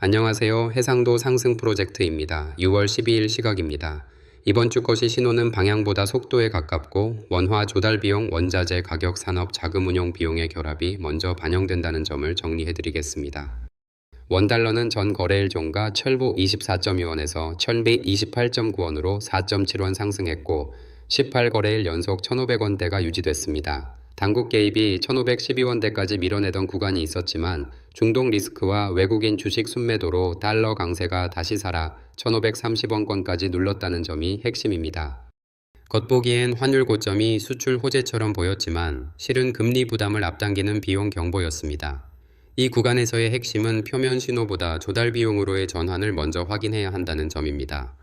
안녕하세요. 해상도 상승 프로젝트입니다. 6월 12일 시각입니다. 이번 주 것이 신호는 방향보다 속도에 가깝고 원화 조달 비용, 원자재 가격, 산업 자금 운용 비용의 결합이 먼저 반영된다는 점을 정리해드리겠습니다. 원달러는 전 거래일 종가 1,024.2원에서 1,128.9원으로 4.7원 상승했고 18거래일 연속 1,500원대가 유지됐습니다. 당국 개입이 1,512원대까지 밀어내던 구간이 있었지만 중동 리스크와 외국인 주식 순매도로 달러 강세가 다시 살아 1,530원권까지 눌렀다는 점이 핵심입니다. 겉보기엔 환율 고점이 수출 호재처럼 보였지만 실은 금리 부담을 앞당기는 비용 경보였습니다. 이 구간에서의 핵심은 표면 신호보다 조달 비용으로의 전환을 먼저 확인해야 한다는 점입니다.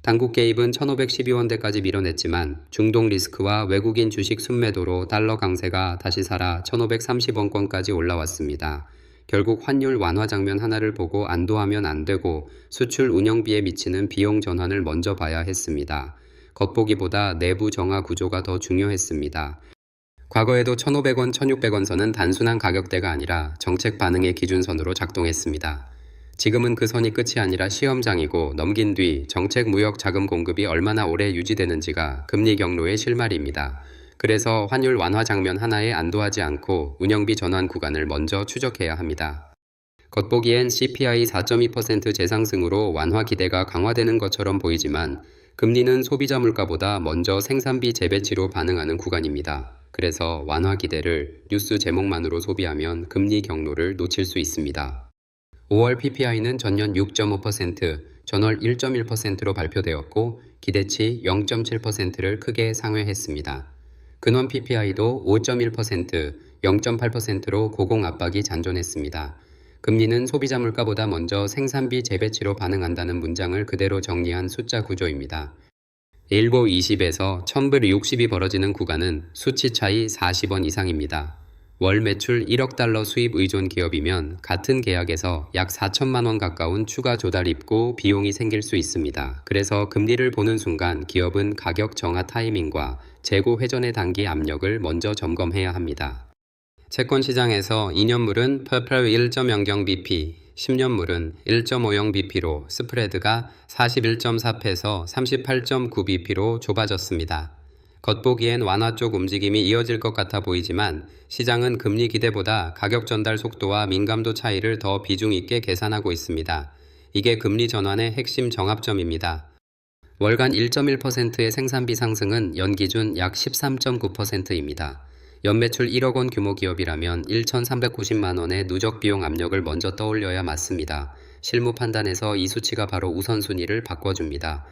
당국 개입은 1,512원대까지 밀어냈지만 중동 리스크와 외국인 주식 순매도로 달러 강세가 다시 살아 1,530원권까지 올라왔습니다. 결국 환율 완화 장면 하나를 보고 안도하면 안 되고 수출 운영비에 미치는 비용 전환을 먼저 봐야 했습니다. 겉보기보다 내부 정화 구조가 더 중요했습니다. 과거에도 1,500원, 1,600원 선은 단순한 가격대가 아니라 정책 반응의 기준선으로 작동했습니다. 지금은 그 선이 끝이 아니라 시험장이고 넘긴 뒤 정책 무역 자금 공급이 얼마나 오래 유지되는지가 금리 경로의 실마리입니다. 그래서 환율 완화 장면 하나에 안도하지 않고 운영비 전환 구간을 먼저 추적해야 합니다. 겉보기엔 CPI 4.2% 재상승으로 완화 기대가 강화되는 것처럼 보이지만 금리는 소비자 물가보다 먼저 생산비 재배치로 반응하는 구간입니다. 그래서 완화 기대를 뉴스 제목만으로 소비하면 금리 경로를 놓칠 수 있습니다. 5월 PPI는 전년 6.5%, 전월 1.1%로 발표되었고 기대치 0.7%를 크게 상회했습니다. 근원 PPI도 5.1%, 0.8%로 고공 압박이 잔존했습니다. 금리는 소비자 물가보다 먼저 생산비 재배치로 반응한다는 문장을 그대로 정리한 숫자 구조입니다. 일보 20에서 1,000불60이 벌어지는 구간은 수치 차이 40원 이상입니다. 월 매출 1억 달러 수입 의존 기업이면 같은 계약에서 약 4천만 원 가까운 추가 조달 입고 비용이 생길 수 있습니다. 그래서 금리를 보는 순간 기업은 가격 정하 타이밍과 재고 회전의 단기 압력을 먼저 점검해야 합니다. 채권 시장에서 2년물은 1.00bp, 10년물은 1.50bp로 스프레드가 41.4패에서 38.9bp로 좁아졌습니다. 겉보기엔 완화 쪽 움직임이 이어질 것 같아 보이지만 시장은 금리 기대보다 가격 전달 속도와 민감도 차이를 더 비중 있게 계산하고 있습니다. 이게 금리 전환의 핵심 정합점입니다. 월간 1.1%의 생산비 상승은 연기준 약 13.9%입니다. 연매출 1억 원 규모 기업이라면 1,390만 원의 누적 비용 압력을 먼저 떠올려야 맞습니다. 실무 판단에서 이 수치가 바로 우선순위를 바꿔줍니다.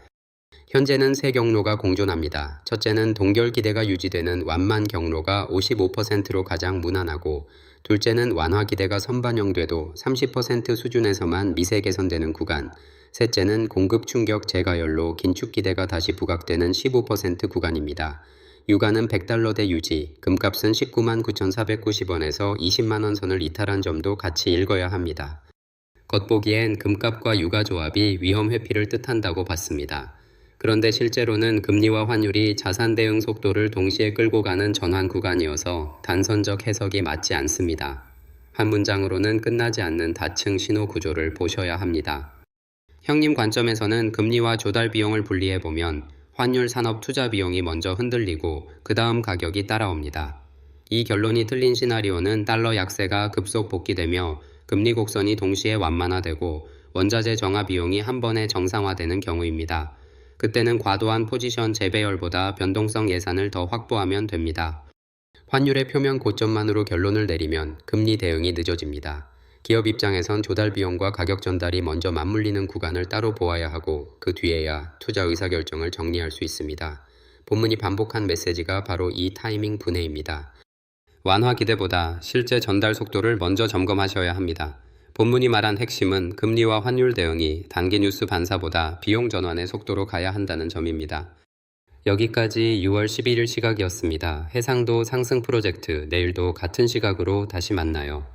현재는 세 경로가 공존합니다. 첫째는 동결 기대가 유지되는 완만 경로가 55%로 가장 무난하고, 둘째는 완화 기대가 선반영돼도 30% 수준에서만 미세 개선되는 구간, 셋째는 공급 충격 재가열로 긴축 기대가 다시 부각되는 15% 구간입니다. 유가는 100달러대 유지, 금값은 19만 9,490원에서 20만 원 선을 이탈한 점도 같이 읽어야 합니다. 겉보기엔 금값과 유가 조합이 위험 회피를 뜻한다고 봤습니다. 그런데 실제로는 금리와 환율이 자산 대응 속도를 동시에 끌고 가는 전환 구간이어서 단선적 해석이 맞지 않습니다. 한 문장으로는 끝나지 않는 다층 신호 구조를 보셔야 합니다. 형님 관점에서는 금리와 조달 비용을 분리해보면 환율 산업 투자 비용이 먼저 흔들리고 그 다음 가격이 따라옵니다. 이 결론이 틀린 시나리오는 달러 약세가 급속 복귀되며 금리 곡선이 동시에 완만화되고 원자재 정화 비용이 한 번에 정상화되는 경우입니다. 그때는 과도한 포지션 재배열보다 변동성 예산을 더 확보하면 됩니다. 환율의 표면 고점만으로 결론을 내리면 금리 대응이 늦어집니다. 기업 입장에선 조달 비용과 가격 전달이 먼저 맞물리는 구간을 따로 보아야 하고 그 뒤에야 투자 의사결정을 정리할 수 있습니다. 본문이 반복한 메시지가 바로 이 타이밍 분해입니다. 완화 기대보다 실제 전달 속도를 먼저 점검하셔야 합니다. 본문이 말한 핵심은 금리와 환율 대응이 단기 뉴스 반사보다 비용 전환의 속도로 가야 한다는 점입니다. 여기까지 6월 11일 시각이었습니다. 해상도 상승 프로젝트 내일도 같은 시각으로 다시 만나요.